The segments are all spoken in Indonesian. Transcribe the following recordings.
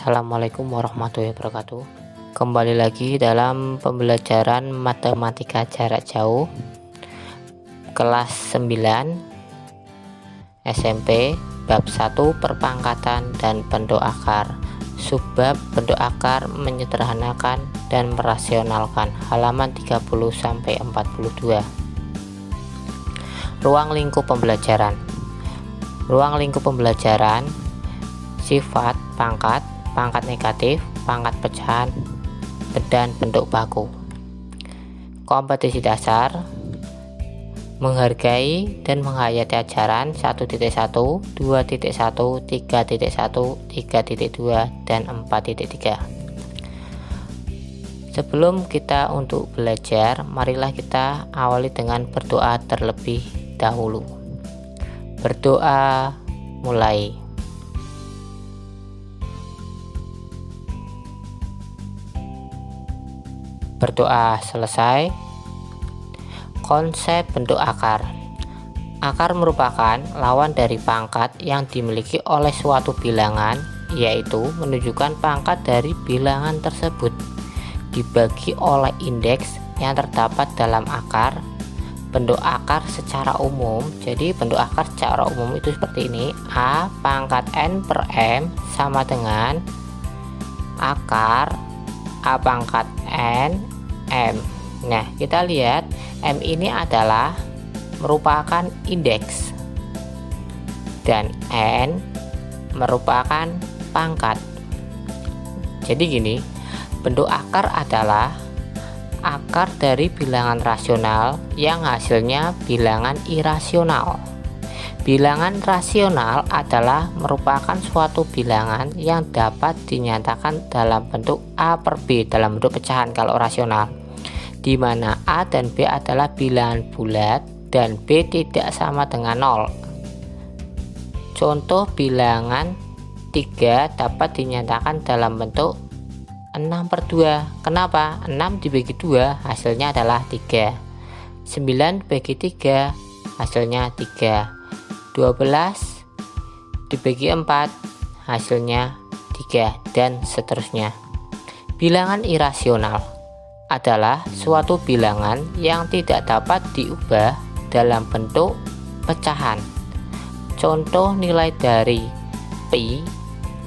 Assalamualaikum warahmatullahi wabarakatuh. Kembali lagi dalam pembelajaran matematika jarak jauh kelas 9 SMP bab 1 perpangkatan dan bentuk akar. Subbab bentuk akar menyederhanakan dan merasionalkan, halaman 30 sampai 42. Ruang lingkup pembelajaran. Ruang lingkup pembelajaran: sifat, pangkat negatif, pangkat pecahan, dan bentuk baku. Kompetisi dasar: menghargai dan menghayati ajaran 1.1, 2.1, 3.1, 3.2, dan 4.3. Sebelum kita untuk belajar, marilah kita awali dengan berdoa terlebih dahulu. Berdoa mulai. Berdoa selesai. Konsep bentuk akar. Akar merupakan lawan dari pangkat yang dimiliki oleh suatu bilangan, yaitu menunjukkan pangkat dari bilangan tersebut dibagi oleh indeks yang terdapat dalam akar. Bentuk akar secara umum, jadi bentuk akar secara umum itu seperti ini: A pangkat N per M sama dengan akar A pangkat N M. Nah, kita lihat M ini adalah merupakan indeks dan N merupakan pangkat. Jadi gini, bentuk akar adalah akar dari bilangan rasional yang hasilnya bilangan irasional. Bilangan rasional adalah merupakan suatu bilangan yang dapat dinyatakan dalam bentuk A per B, dalam bentuk pecahan kalau rasional, di mana A dan B adalah bilangan bulat dan B tidak sama dengan 0. Contoh bilangan 3 dapat dinyatakan dalam bentuk 6/2. Kenapa? 6 dibagi 2 hasilnya adalah 3. 9 bagi 3 hasilnya 3. 12 dibagi 4 hasilnya 3, dan seterusnya. Bilangan irasional adalah suatu bilangan yang tidak dapat diubah dalam bentuk pecahan. Contoh nilai dari pi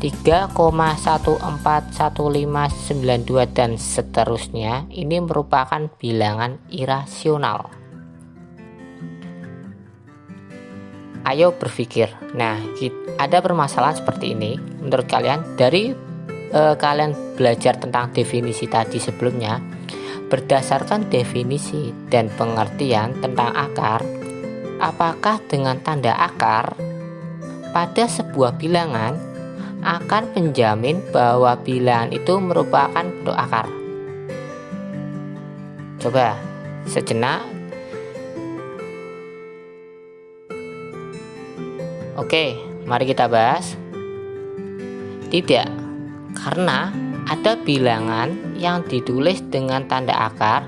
3,141592 dan seterusnya, ini merupakan bilangan irasional. Ayo berpikir. Nah, ada permasalahan seperti ini menurut kalian dari kalian belajar tentang definisi tadi sebelumnya. Berdasarkan definisi dan pengertian tentang akar, apakah dengan tanda akar pada sebuah bilangan akan menjamin bahwa bilangan itu merupakan bentuk akar? Coba sejenak. Oke, mari kita bahas. Tidak, karena ada bilangan yang ditulis dengan tanda akar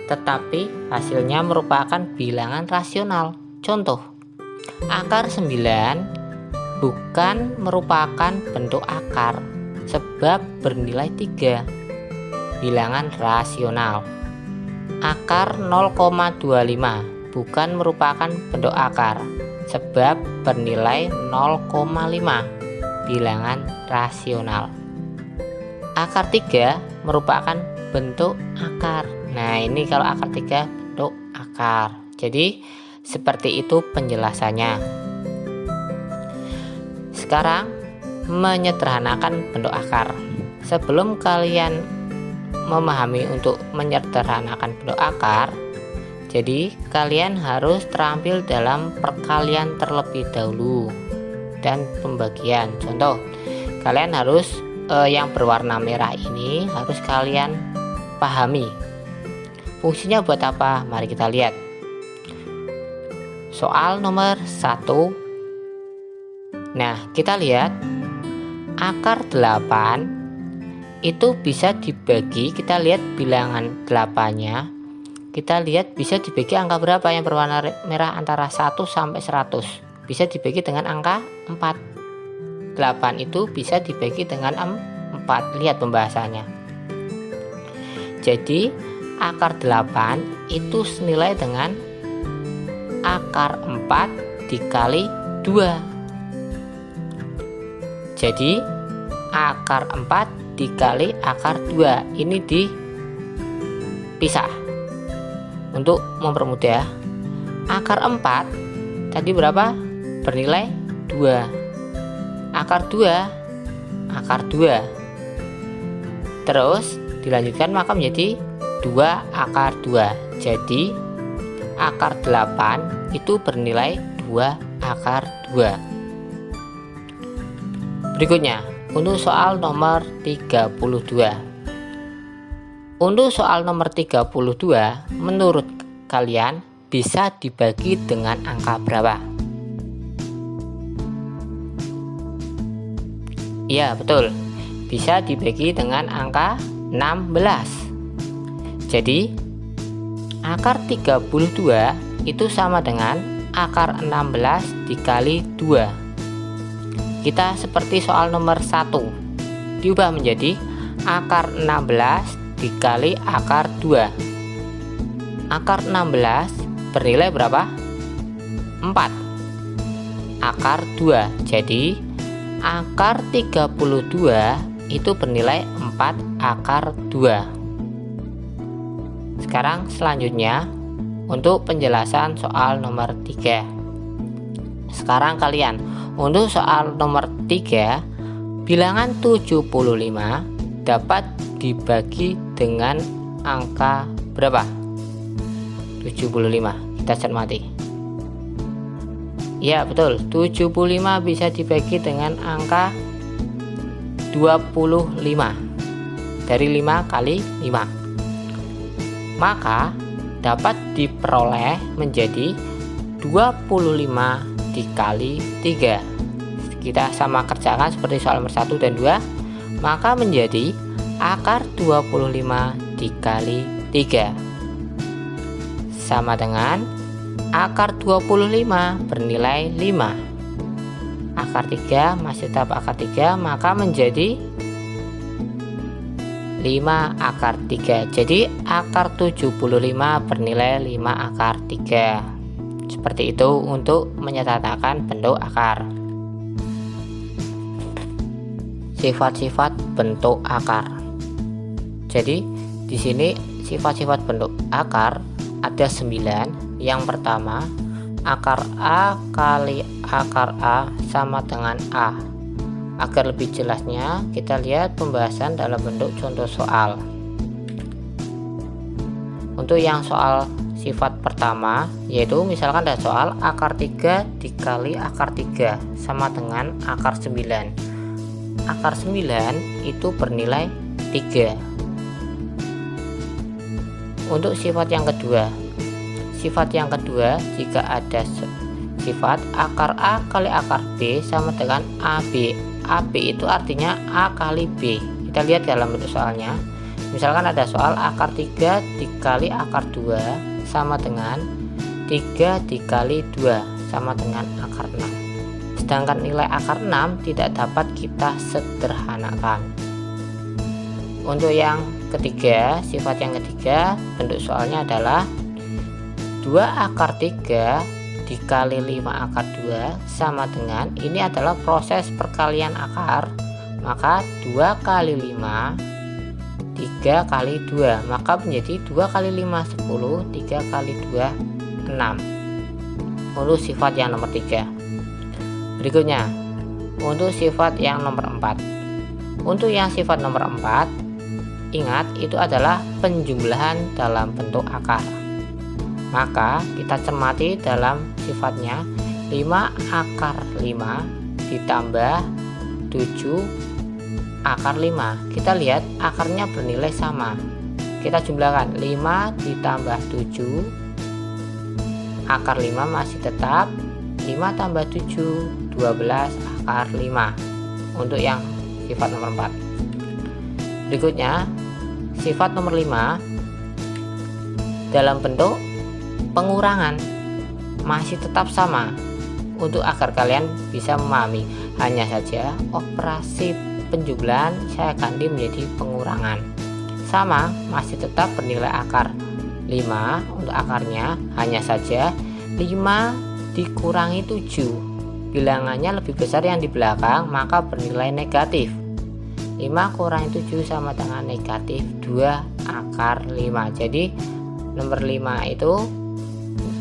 tetapi hasilnya merupakan bilangan rasional. Contoh, akar 9 bukan merupakan bentuk akar sebab bernilai 3, bilangan rasional. Akar 0,25 bukan merupakan bentuk akar sebab bernilai 0,5, bilangan rasional. Akar 3 merupakan bentuk akar. Nah, ini kalau akar 3 bentuk akar. Jadi seperti itu penjelasannya. Sekarang menyederhanakan bentuk akar. Sebelum kalian memahami untuk menyederhanakan bentuk akar, jadi kalian harus terampil dalam perkalian terlebih dahulu dan pembagian. Contoh, kalian harus yang berwarna merah ini harus kalian pahami. Fungsinya buat apa? Mari kita lihat. Soal nomor 1. Nah, kita lihat akar 8 itu bisa dibagi. Kita lihat bilangan 8-nya. Kita lihat bisa dibagi angka berapa yang berwarna merah antara 1 sampai 100. Bisa dibagi dengan angka 4. 8 itu bisa dibagi dengan 4. Lihat pembahasannya. Jadi akar 8 itu senilai dengan akar 4 dikali 2. Jadi akar 4 dikali akar 2 ini dipisah. Untuk mempermudah, akar 4 tadi berapa? Bernilai 2. Akar 2 terus dilanjutkan maka menjadi 2 akar 2. Jadi akar 8 itu bernilai 2 akar 2. Berikutnya untuk soal nomor 32. Untuk soal nomor 32, menurut kalian bisa dibagi dengan angka berapa? Ya, betul. Bisa dibagi dengan angka 16. Jadi akar 32 itu sama dengan akar 16 dikali 2. Kita seperti soal nomor 1, diubah menjadi akar 16 dikali akar 2. Akar 16 bernilai berapa? 4 akar 2. Jadi akar 32 itu bernilai 4 akar 2. Sekarang selanjutnya untuk penjelasan soal nomor 3. Sekarang kalian untuk soal nomor 3, bilangan 75 dapat dibagi dengan angka berapa? 75. Kita cermati. Ya, betul. 75 bisa dibagi dengan angka 25. Dari 5 kali 5. Maka dapat diperoleh menjadi 25 dikali 3. Kita sama kerjakan seperti soal nomor 1 dan 2. Maka menjadi akar 25 dikali 3 sama dengan akar 25 bernilai 5. Akar 3 masih tetap akar 3, maka menjadi 5 akar 3. Jadi akar 75 bernilai 5 akar 3. Seperti itu untuk menyatakan bentuk akar. Sifat-sifat bentuk akar. Jadi di sini sifat-sifat bentuk akar ada 9. Yang pertama, akar A kali akar A sama dengan A. Agar lebih jelasnya, kita lihat pembahasan dalam bentuk contoh soal. Untuk yang soal sifat pertama, yaitu misalkan ada soal akar 3 dikali akar 3 sama dengan akar 9. Akar 9 itu bernilai 3. Untuk sifat yang kedua, jika ada sifat akar A kali akar B sama dengan AB. AB itu artinya A kali B. Kita lihat dalam bentuk soalnya. Misalkan ada soal akar 3 dikali akar 2 sama dengan 3 dikali 2 sama dengan akar 6. Sedangkan nilai akar 6 tidak dapat kita sederhanakan. Untuk yang ketiga, sifat yang ketiga, bentuk soalnya adalah 2 akar 3 dikali 5 akar 2 sama dengan, ini adalah proses perkalian akar, maka 2 kali 5 3 kali 2, maka menjadi 2 kali 5 10, 3 kali 2 6. Untuk sifat yang nomor 3. Berikutnya untuk sifat yang nomor 4. Untuk yang sifat nomor 4, ingat itu adalah penjumlahan dalam bentuk akar. Maka kita cermati dalam sifatnya, 5 akar 5 ditambah 7 akar 5. Kita lihat akarnya bernilai sama. Kita jumlahkan 5 ditambah 7, akar 5 masih tetap 5 tambah 7 12 akar 5. Untuk yang sifat nomor 4. Berikutnya sifat nomor 5 dalam bentuk pengurangan masih tetap sama. Untuk agar kalian bisa memahami, hanya saja operasi penjumlahan saya ganti menjadi pengurangan. Sama, masih tetap bernilai akar 5 untuk akarnya, hanya saja 5 dikurangi 7. Bilangannya lebih besar yang di belakang, maka bernilai negatif. 5 kurangi 7 sama dengan negatif 2 akar 5. Jadi nomor 5 itu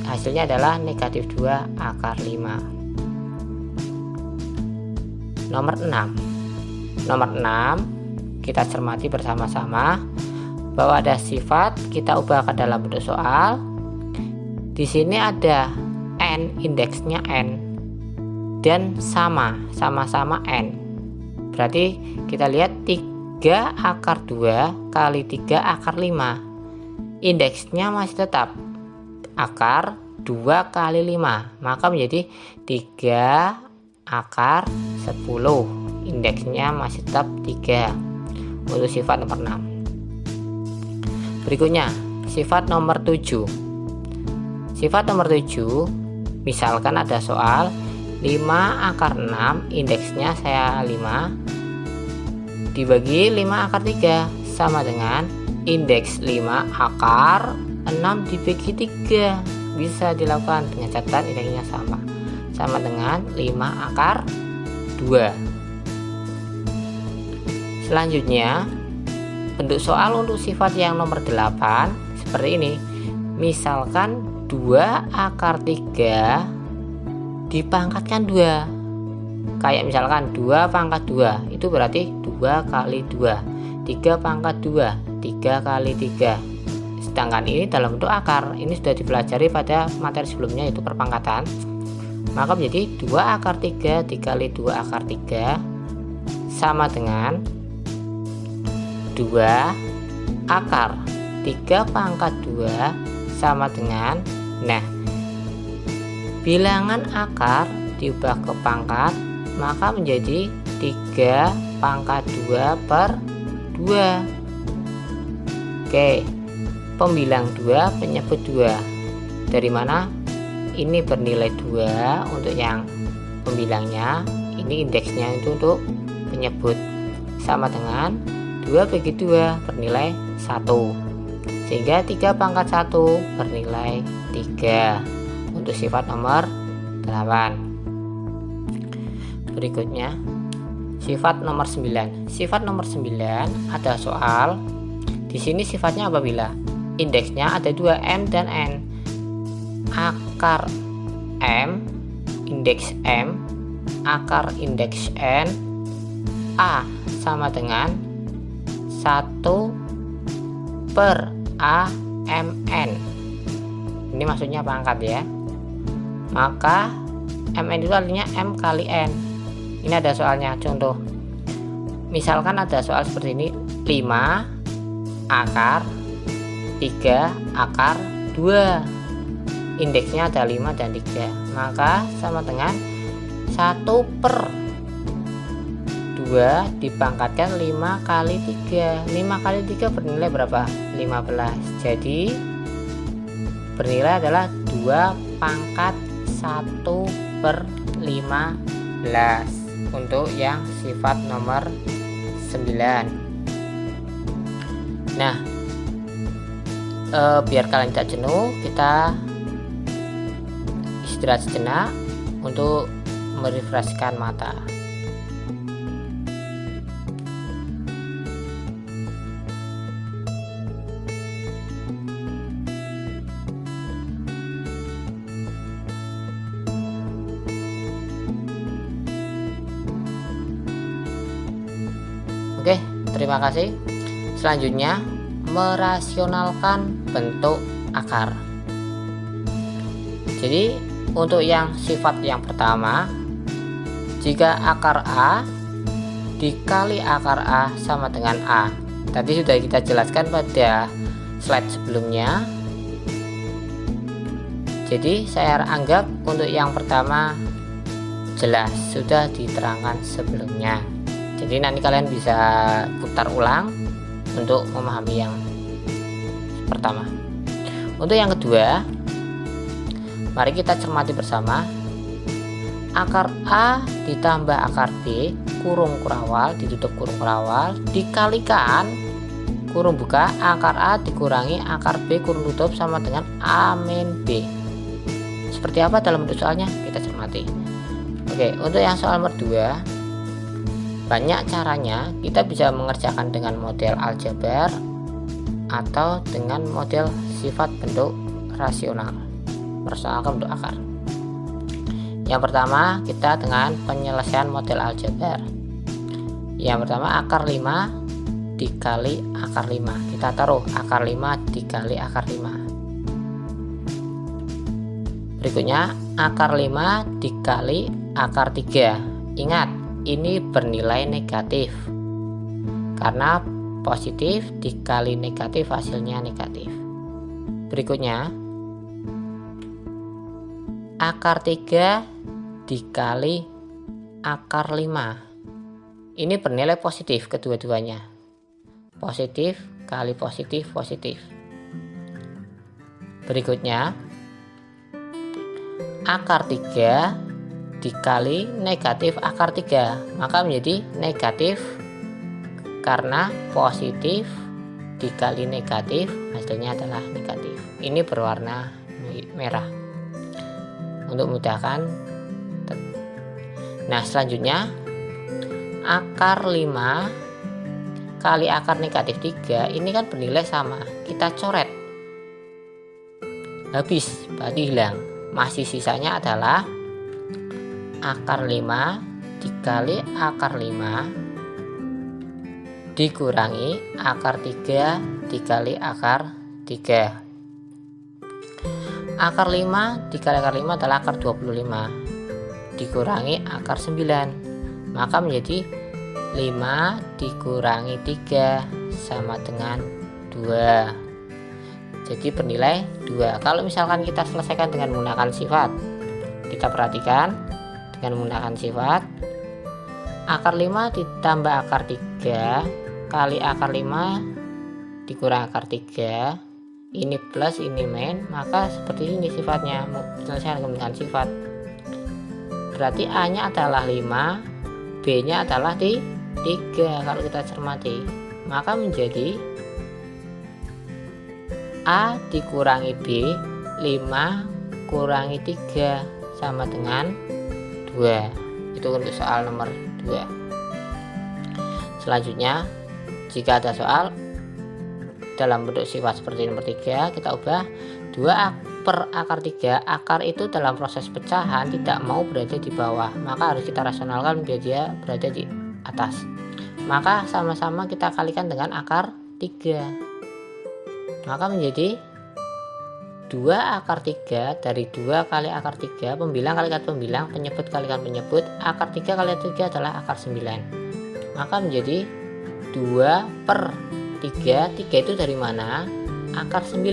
hasilnya adalah negatif 2 akar 5. Nomor 6. Nomor 6 kita cermati bersama-sama bahwa ada sifat, kita ubah ke dalam bentuk soal. Di sini ada n, indeksnya n, dan sama-sama n. Berarti kita lihat 3 akar 2 kali 3 akar 5. Indeksnya masih tetap akar 2 kali 5, maka menjadi 3 akar 10. Indeksnya masih tetap 3 untuk sifat nomor 6. Berikutnya sifat nomor 7. Sifat nomor 7, misalkan ada soal 5 akar 6, indeksnya saya 5, dibagi 5 akar 3 sama dengan indeks 5 akar 6 dibagi 3. Bisa dilakukan dengan catatan indeksnya sama dengan 5 akar 2. Selanjutnya bentuk soal untuk sifat yang nomor 8 seperti ini. Misalkan 2 akar 3 dipangkatkan 2. Kayak misalkan 2 pangkat 2 itu berarti 2 kali 2. 3 pangkat 2, 3 kali 3. Sedangkan ini dalam bentuk akar. Ini sudah dipelajari pada materi sebelumnya, yaitu perpangkatan. Maka menjadi 2 akar 3 dikali 2 akar 3 sama dengan 2 akar 3 pangkat 2 sama dengan, nah, bilangan akar diubah ke pangkat, maka menjadi 3 pangkat 2 per 2. Oke, pembilang 2 penyebut 2. Dari mana? Ini bernilai 2 untuk yang pembilangnya, ini indeksnya itu untuk penyebut, sama dengan 2 bagi 2 bernilai 1, sehingga 3 pangkat 1 bernilai 3 untuk sifat nomor 8. Berikutnya sifat nomor 9. Sifat nomor 9 ada soal. Di sini sifatnya apabila indeksnya ada 2 m dan n. Akar m, indeks m, akar indeks n, a sama dengan 1 per a mn. Ini maksudnya pangkat ya. Maka mn itu artinya m kali n. Ini ada soalnya, contoh. Misalkan ada soal seperti ini, 5 akar 3 akar 2. Indeksnya ada 5 dan 3. Maka sama dengan 1 per 2 dipangkatkan 5 kali 3. 5 kali 3 bernilai berapa? 15. Jadi bernilai adalah 2 pangkat 1 per 15 untuk yang sifat nomor 9. Nah, biar kalian tidak jenuh, kita istirahat sejenak untuk merefreshkan mata. Oke, terima kasih. Selanjutnya, merasionalkan bentuk akar. Jadi untuk yang sifat yang pertama, jika akar A dikali akar A sama dengan A. Tadi sudah kita jelaskan pada slide sebelumnya. Jadi saya anggap untuk yang pertama jelas, sudah diterangkan sebelumnya. Jadi nanti kalian bisa putar ulang untuk memahami yang pertama. Untuk yang kedua, mari kita cermati bersama. Akar A ditambah akar B kurung kurawal, ditutup kurung kurawal, dikalikan kurung buka akar A dikurangi akar B kurung tutup sama dengan A min B. Seperti apa dalam bentuk soalnya? Kita cermati. Oke, untuk yang soal nomor 2, banyak caranya kita bisa mengerjakan dengan model aljabar atau dengan model sifat bentuk rasional, merasionalkan bentuk akar. Yang pertama, kita dengan penyelesaian model aljabar. Yang pertama, akar 5 dikali akar 5. Kita taruh akar 5 dikali akar 5. Berikutnya akar 5 dikali akar 3. Ingat, ini bernilai negatif karena positif dikali negatif hasilnya negatif. Berikutnya akar 3 dikali akar 5. Ini bernilai positif kedua-duanya. Positif kali positif positif. Berikutnya akar 3 dikali negatif akar 3, maka menjadi negatif karena positif dikali negatif hasilnya adalah negatif. Ini berwarna merah untuk memudahkan. Nah, selanjutnya akar 5 kali akar negatif 3 ini kan bernilai sama, kita coret, habis, berarti hilang. Masih sisanya adalah akar 5 dikali akar 5 dikurangi akar 3 dikali akar 3. Akar 5 dikali akar 5 adalah akar 25 dikurangi akar 9, maka menjadi 5 dikurangi 3 sama dengan 2. Jadi bernilai 2. Kalau misalkan kita selesaikan dengan menggunakan sifat, kita perhatikan dengan menggunakan sifat, akar 5 ditambah akar 3 kali akar 5 dikurang akar 3, ini plus ini min, maka seperti ini sifatnya. Selesaikan dengan sifat, berarti A nya adalah 5, B nya adalah 3. Kalau kita cermati, maka menjadi A dikurangi B, 5 kurangi 3 sama dengan 2. Itu untuk soal nomor 2. Selanjutnya, jika ada soal dalam bentuk sifat seperti nomor 3, kita ubah 2 per akar 3. Akar itu dalam proses pecahan tidak mau berada di bawah, maka harus kita rasionalkan biar dia berada di atas. Maka sama-sama kita kalikan dengan akar 3, maka menjadi 2 akar 3 dari 2 kali akar 3, pembilang kalikan pembilang, penyebut kalikan penyebut, akar 3 kali 3 adalah akar 9, maka menjadi 2 per 3. 3 itu dari mana? Akar 9,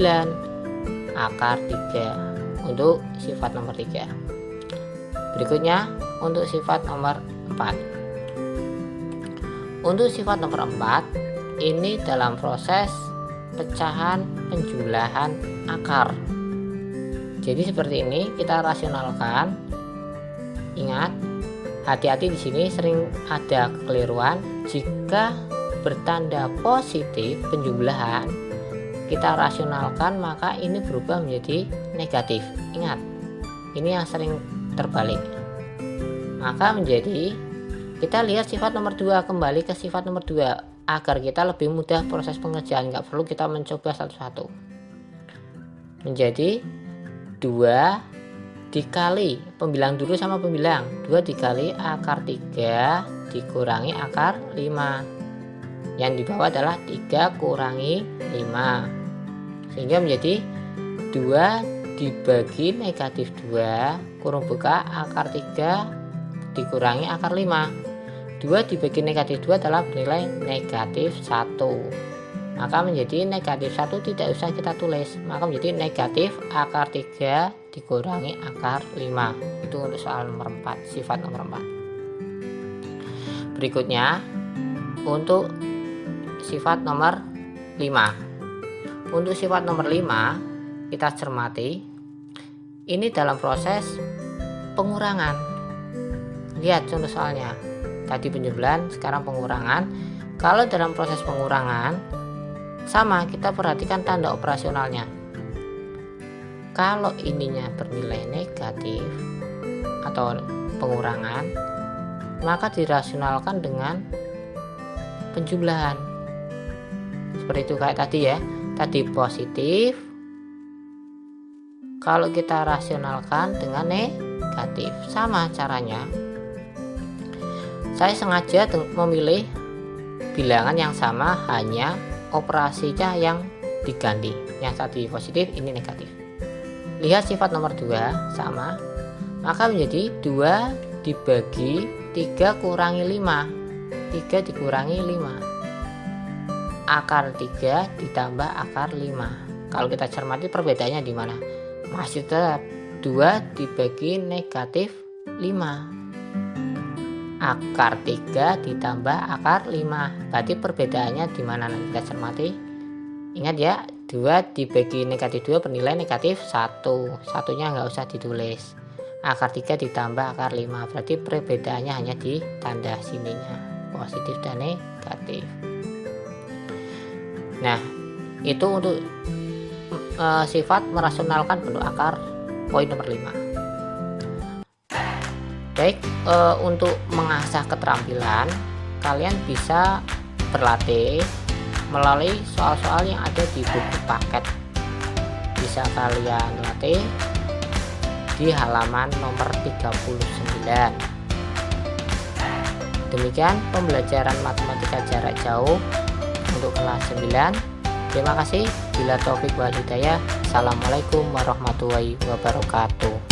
akar 3 untuk sifat nomor 3. Berikutnya untuk sifat nomor 4. Untuk sifat nomor 4, ini dalam proses pecahan penjumlahan akar. Jadi seperti ini kita rasionalkan. Ingat, hati-hati di sini sering ada kekeliruan. Jika bertanda positif penjumlahan, kita rasionalkan, maka ini berubah menjadi negatif. Ingat, ini yang sering terbalik. Maka menjadi, kita lihat sifat nomor 2, kembali ke sifat nomor 2 agar kita lebih mudah proses pengerjaan, nggak perlu kita mencoba satu-satu. Menjadi 2 dikali, pembilang dulu sama pembilang, 2 dikali akar 3 dikurangi akar 5. Yang di bawah adalah 3 kurangi 5, sehingga menjadi 2 dibagi negatif 2 kurung buka akar 3 dikurangi akar 5. 2 dibagi negatif 2 adalah bernilai negatif 1, maka menjadi negatif 1 tidak usah kita tulis, maka menjadi negatif akar 3 dikurangi akar 5. Itu untuk soal nomor 4, sifat nomor 4. Berikutnya untuk sifat nomor 5. Untuk sifat nomor 5 kita cermati, ini dalam proses pengurangan. Lihat contoh soalnya, Tadi penjumlahan, sekarang pengurangan. Kalau dalam proses pengurangan sama, kita perhatikan tanda operasionalnya. Kalau ininya bernilai negatif atau pengurangan, maka dirasionalkan dengan penjumlahan. Seperti itu kayak tadi ya. Tadi positif, kalau kita rasionalkan dengan negatif. Sama caranya. Saya sengaja memilih bilangan yang sama, hanya operasinya yang diganti. Yang tadi positif, ini negatif. Lihat sifat nomor 2 sama, maka menjadi 2 dibagi 3 kurangi 5. 3 dikurangi 5. Akar 3 ditambah akar 5. Kalau kita cermati perbedaannya di mana? Masih tetap 2 dibagi negatif 5. Akar 3 ditambah akar 5. Berarti perbedaannya di mana nanti kita cermati? Ingat ya, 2 dibagi negatif 2 bernilai negatif 1. Satunya nggak usah ditulis. Akar 3 ditambah akar 5. Berarti perbedaannya hanya di tanda sininya, positif dan negatif. Nah, itu untuk sifat merasionalkan bentuk akar, poin nomor 5. Baik, untuk mengasah keterampilan, kalian bisa berlatih melalui soal-soal yang ada di buku paket. Bisa kalian latih di halaman nomor 39. Demikian pembelajaran matematika jarak jauh untuk kelas 9. Terima kasih. Bila taufik wal hidayah. Assalamualaikum warahmatullahi wabarakatuh.